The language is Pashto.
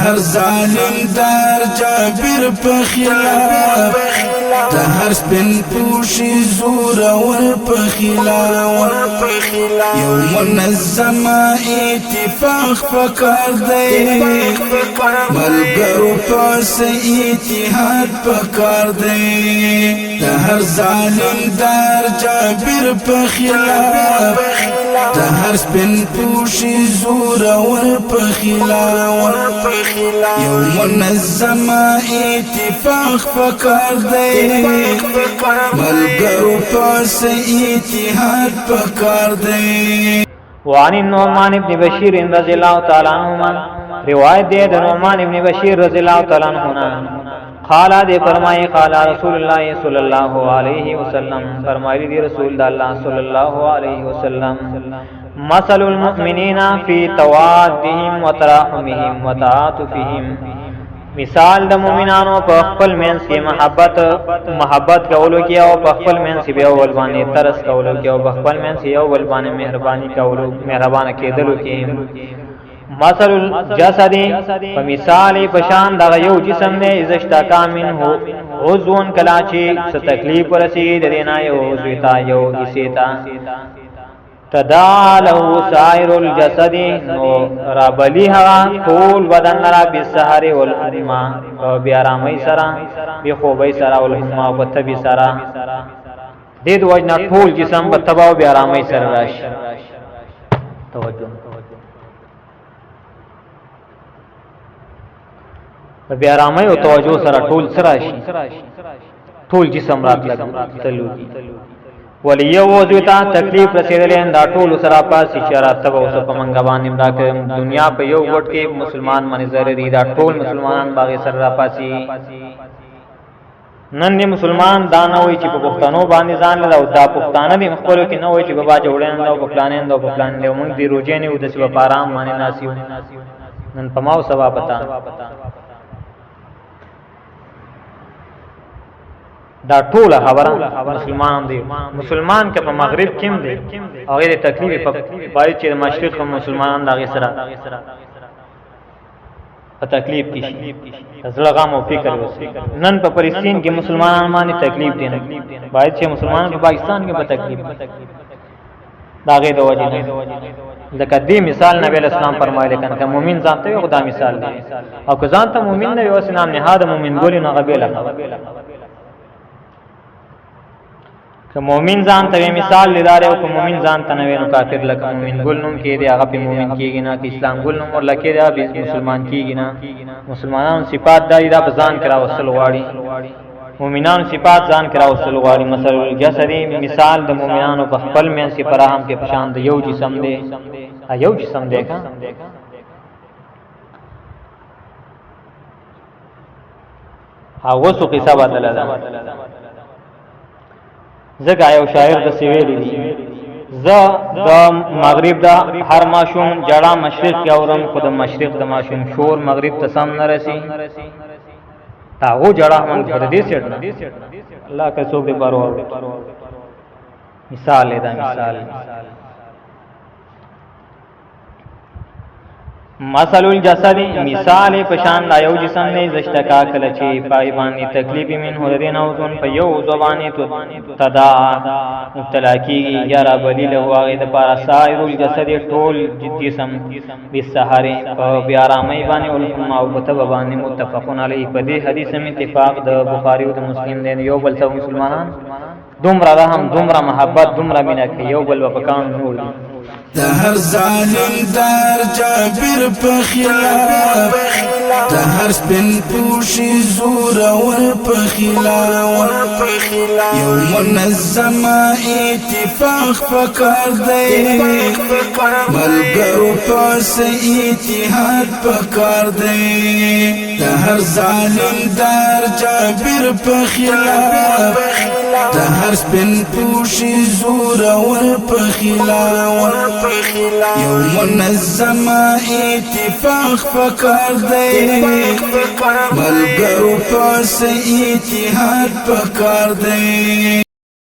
هر ظالم دار جابر په خلاف د هر سپین پوشي زور ور په خلاف یو منظم اتفاق پکار دی ملګرو پس اتحاد پکار دی د هر ظالم دار جابر په خلاف د هر سپین پوشي زور ور په خلاف یو منظم اتفاق پکار دی ملګرو پس اتحاد پکار دی وعن النعمان بن بشير رضي الله تعالى عنهما روایت دے نعمان بن بشیر رضی اللہ تعالی عنہ قال دے فرمائے قال رسول اللہ صلی اللہ علیہ وسلم فرمائی دی رسول اللہ صلی اللہ علیہ وسلم مثل المؤمنین فی توادهم وتراحمهم وتعاطفهم مثال د مومنانو په خپل منځ کې محبت کولو کې او په خپل منځ کې یو بل باندې ترس کولو کې او په خپل منځ کې یو بل باندې مهربانه کېدلو کې مثل الجسد فمثال بشان دغه یو جسم نه ازشتاکا منه عضون کلا چې څه تکلیف ورسید دینا یو عضوتا یو حصتا تدالو سائر الجسد نو رابلیها طول بدن را بالسحر والحما بیارامی سرا بخوبی سرا والحما بطبی سرا دید وجنا طول جسم بطبا و بیارامی سرا راش توجه بیارامی و توجه سرا طول سراشی طول جسم رات تلو دی ولی یو وضویتا تکلیف رسیدلین دا ټول سره پاس اشاره تبو اوس په منګ باندې راکړم دنیا په یو وټ کې مسلمان باندې ضروري دا ټول مسلمانان باغې سره را پاسي نن نه مسلمان دا نه وای چې په پښتنو باندې ځان له دا پښتانه دي مخبرو کې نه وای چې بابا جوړین دا په پلانین دا په پلان له موږ دی روزې نه و د سبا پارام باندې ناسیو نن پماو سبا پتا دا ټوله خبره مسلمان دی مسلمان که په مغرب کې دی او غیر تکلیف په باید چې مشرق مسلمانان دا غي سره په تکلیف کې شي زړه غم او فکر وسی نن په فلسطین کې مسلمانان باندې تکلیف دي باید چې مسلمان په پاکستان کې په تکلیف دا غي د وجه نه لکه دې مثال نبی اسلام فرمایلی کنه که مؤمن ځانته یو خدا مثال دی او که ځانته مؤمن نه وي اسنام نهاد مؤمن ګولې نه غبیله که مومن ځان ته مثال لیدار او که مومن ځان ته نوې نو کافر لکه مومن ګل نوم کې دی هغه په مومن کېږي نه که اسلام ګل نوم ورلکه دی به مسلمان کېږي نه مسلمانانو صفات دای دا ځان کرا وصل غواړي مومنانو صفات ځان کرا وصل غواړي مثل الجسد مثال د مومنانو په خپل منځ کې فراهم کې پشان د یو جسم دی یو جسم دی کا هغه څه قصه بدل ده زګا یو شاعر د سیویلی دی ز د مغرب دا هر ماشوم جړه مشرق کې اورم خود مشرق د ماشوم شور مغرب ته سم نه رسی تاغو جړه من خود دې سیټ نه الله کا څوک دې بارو مثال دا مثال مثل الجسد مثال پشان دا یو جسم نه زشتکا کله چې پای باندې تکلیف من هو دین او ځون په یو زبانه تدا مبتلا کی یا رب له واغې د پارا سائر الجسد ټول جسم بالسحر او بیارامي باندې او محبت باندې متفقون علی په دې حدیث میں اتفاق د بخاری او د مسلم دین یو بل څو مسلمانان دومره رحم دومره محبت دومره مینا کوي یو بل وکان نور د هر ظالم دار جابر په خلاف د هر سپین پوشي زور ور په خلاف یو منظم اتفاق پکار دی ملګرو پس اتحاد پکار دی د هر ظالم دار جابر په خلاف د هر سپین پوشي زور ور په خلاف یو منظم اتفاق پکار دی ملګرو پس اتحاد پکار دی